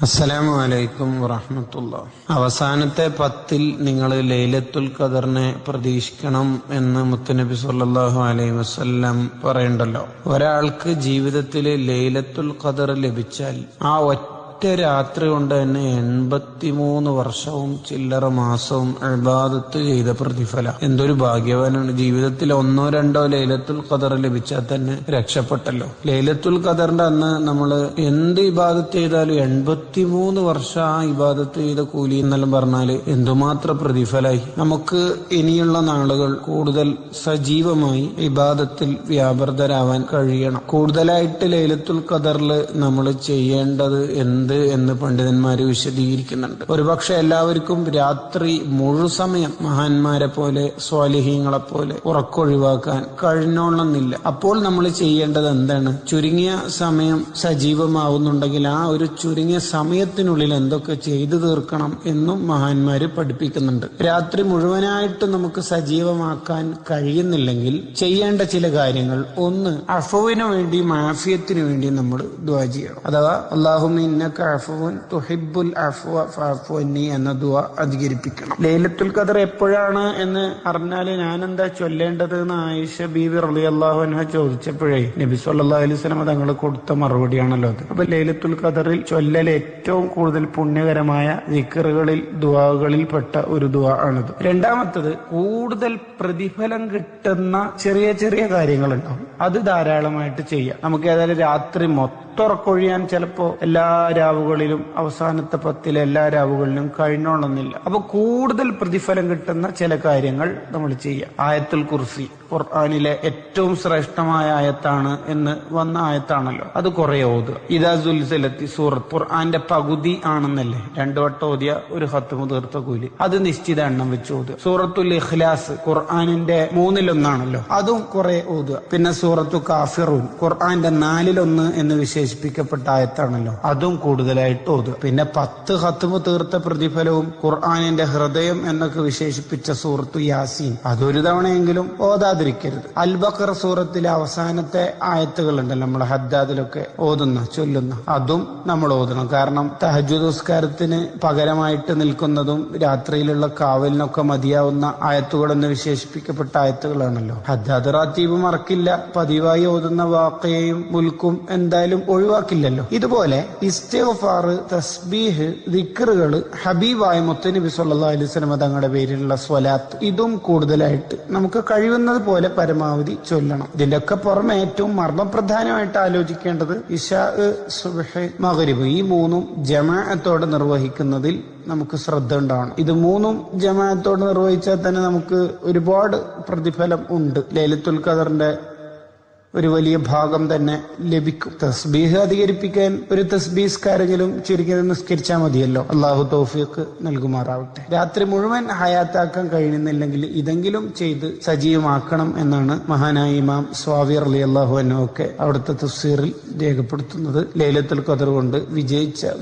അസ്സലാമു അലൈക്കും വറഹ്മത്തുള്ളാഹി. അവസാനത്തെ 10 നിങ്ങൾ ലൈലത്തുൽ ഖദറിനെ പ്രതീക്ഷിക്കണം എന്ന് മുത്തുനബി സല്ലല്ലാഹു അലൈഹി വസല്ലം പറയണ്ടല്ലോ. ഒരാൾക്ക് ജീവിതത്തിൽ ലൈലത്തുൽ ഖദർ ലഭിച്ചാൽ ആ ഒറ്റ രാത്രി കൊണ്ട് തന്നെ 83 വർഷവും ചില്ലറ മാസവും ഇബാദത്ത് ചെയ്ത പ്രതിഫല. എന്തൊരു ഭാഗ്യവാനാണ്. ജീവിതത്തിൽ 1-2 ലൈലത്തുൽ ഖദർ ലഭിച്ചാൽ തന്നെ രക്ഷപ്പെട്ടല്ലോ. ലൈലത്തുൽ ഖദറിന്റെ അന്ന് നമ്മൾ എന്ത് ഇബാദത്ത് ചെയ്താലും 83 വർഷം ആ ഇബാദത്ത് ചെയ്ത കൂലി എന്നെല്ലാം പറഞ്ഞാല് എന്തുമാത്രം പ്രതിഫലായി. നമുക്ക് ഇനിയുള്ള നാളുകൾ കൂടുതൽ സജീവമായി ഇബാദത്തിൽ വ്യാപൃതരാവാൻ കഴിയണം. കൂടുതലായിട്ട് ലൈലത്തുൽ ഖദറിൽ നമ്മൾ ചെയ്യേണ്ടത് എന്ന് പണ്ഡിതന്മാര് വിശദീകരിക്കുന്നുണ്ട്. ഒരുപക്ഷെ എല്ലാവർക്കും രാത്രി മുഴുസമയം മഹാന്മാരെ പോലെ സ്വാലിഹീങ്ങളെ പോലെ ഉറക്കൊഴിവാക്കാൻ കഴിഞ്ഞോളന്നില്ല. അപ്പോൾ നമ്മൾ ചെയ്യേണ്ടത് എന്താണ്? ചുരുങ്ങിയ സമയം സജീവമാവുന്നുണ്ടെങ്കിൽ ആ ഒരു ചുരുങ്ങിയ സമയത്തിനുള്ളിൽ എന്തൊക്കെ ചെയ്തു തീർക്കണം എന്നും മഹാന്മാര് പഠിപ്പിക്കുന്നുണ്ട്. രാത്രി മുഴുവനായിട്ട് നമുക്ക് സജീവമാക്കാൻ കഴിയുന്നില്ലെങ്കിൽ ചെയ്യേണ്ട ചില കാര്യങ്ങൾ: ഒന്ന്, അഫുവിന് വേണ്ടി മാഫിയത്തിന് വേണ്ടി നമ്മൾ ദുആ ചെയ്യണം. അഥവാ അല്ലാഹുമ്മ ഇന്നക അഫുവൻ തുഹിബ്ബുൽ അഫ്വ ഫഅഫു അന്നി എന്ന ദുആ അധികരിപ്പിക്കണം. ലൈലത്തുൽ ഖദർ എപ്പോഴാണ് എന്ന് അറിഞ്ഞാല് ഞാൻ എന്താ ചൊല്ലേണ്ടത് എന്ന് ആയിഷ ബീവി റളിയല്ലാഹു അൻഹ ചോദിച്ചപ്പോഴേ നബി സല്ലല്ലാഹു അലൈഹി വസല്ലം തങ്ങൾ കൊടുത്ത മറുപടിയാണല്ലോ അത്. അപ്പൊ ലൈലത്തുൽ ഖദറിൽ ചൊല്ലൽ ഏറ്റവും കൂടുതൽ പുണ്യകരമായ ദിക്റുകളിൽ ദുആകളിൽ പെട്ട ഒരു ദുആ ആണിത്. രണ്ടാമത്തത്, കൂടുതൽ പ്രതിഫലം കിട്ടുന്ന ചെറിയ ചെറിയ കാര്യങ്ങളുണ്ടാവും. അത് ധാരാളമായിട്ട് ചെയ്യാം. നമുക്ക് ഏതായാലും രാത്രി ഉറക്കൊഴിയാൻ ചിലപ്പോ എല്ലാ രാവുകളിലും അവസാനത്തെ 10 എല്ലാ രാവുകളിലും കഴിഞ്ഞോണമെന്നില്ല. അപ്പൊ കൂടുതൽ പ്രതിഫലം കിട്ടുന്ന ചില കാര്യങ്ങൾ നമ്മൾ ചെയ്യാം. ആയത്തുൽ കുർസി ഖുർആനിലെ ഏറ്റവും ശ്രേഷ്ഠമായ ആയത്താണ് എന്ന് വന്ന ആയത്താണല്ലോ. അത് കുറെ ഓതുക. ഇദാ സുൽസിലത്തി സൂറത്ത് ഖുർആന്റെ പകുതി ആണെന്നല്ലേ 2 വട്ടം ഓതിയ ഒരു ഖത്മ് തീർത്ത കൂലി. അത് നിശ്ചിത എണ്ണം വെച്ച് ഓതുക. സൂറത്തുൽ ഇഖ്ലാസ് ഖുർആനിന്റെ 3/1 അതും കുറെ ഓതുക. പിന്നെ സൂറത്തു കാഫിറൂൻ ഖുർആന്റെ 4/1 എന്ന് വിശേഷിപ്പിക്കപ്പെട്ട ആയത്താണല്ലോ. അതും കൂടുതലായിട്ട് ഓതുക. പിന്നെ 10 ഖത്മ് തീർത്ത പ്രതിഫലവും ഖുർആനിന്റെ ഹൃദയം എന്നൊക്കെ വിശേഷിപ്പിച്ച സൂറത്തു യാസീൻ അതൊരു തവണയെങ്കിലും ഓതാതിരിക്കരുത്. അൽ ബഖറ സൂറത്തിലെ അവസാനത്തെ ആയത്തുകൾ ഉണ്ടല്ലോ, നമ്മൾ ഹദ്ദാദിലൊക്കെ ചൊല്ലുന്ന അതും നമ്മൾ ഓതണം. കാരണം തഹജ്ജുദ് നിസ്കാരത്തിന് പകരമായിട്ട് നിൽക്കുന്നതും രാത്രിയിലുള്ള കാവലിനൊക്കെ മതിയാവുന്ന ആയത്തുകളെന്ന് വിശേഷിപ്പിക്കപ്പെട്ട ആയത്തുകളാണല്ലോ. ഹദ്ദാദ് റാത്തീബ് മറക്കില്ല. പതിവായി ഓതുന്ന വാഖയയും മുൽക്കും എന്തായാലും ഒഴിവാക്കില്ലല്ലോ. ഇതുപോലെ ഇസ്തിഗ്ഫാർ, തസ്ബീഹ്, ദിക്റുകൾ, ഹബീബായ മുത്തുനബി സല്ലല്ലാഹു അലൈഹി വസല്ലം തങ്ങളുടെ പേരിലുള്ള സ്വലാത്ത്, ഇതും കൂടുതലായിട്ട് നമുക്ക് കഴിയുന്നത് പോലെ പരമാവധി ചൊല്ലണം. ഇതിന്റെ ഒക്കെ പുറമെ ഏറ്റവും മർമ്മപ്രധാനമായിട്ട് ആലോചിക്കേണ്ടത് ഇശാ, സുബ്ഹ്, മഗ്രിബ് ഈ 3ഉം ജമാഅത്തോടെ നിർവഹിക്കുന്നതിൽ നമുക്ക് ശ്രദ്ധ ഉണ്ടാവണം. ഇത് 3ഉം ജമാഅത്തോടെ നിർവഹിച്ചാൽ തന്നെ നമുക്ക് ഒരുപാട് പ്രതിഫലം ഉണ്ട്. ലൈലത്തുൽ ഖദറിന്റെ ഒരു വലിയ ഭാഗം തന്നെ ലഭിക്കും. തസ്ബീഹ് അധികരിപ്പിക്കാൻ ഒരു തസ്ബീഹ്കാരെങ്കിലും ചുരുങ്ങിയത് നിസ്കരിച്ചാൽ മതിയല്ലോ. അള്ളാഹു തൗഫീഖ് നൽകുമാറാവട്ടെ. രാത്രി മുഴുവൻ ഹയാത്താക്കാൻ കഴിയുന്നില്ലെങ്കിൽ ഇതെങ്കിലും ചെയ്ത് സജീവമാക്കണം എന്നാണ് മഹാനായ ഇമാം സ്വാവി റളിയല്ലാഹു അൻഹു ഒക്കെ അവിടുത്തെ തഫ്സീറിൽ രേഖപ്പെടുത്തുന്നത്. ലൈലത്തുൽ ഖദർ കൊണ്ട് വിജയിച്ച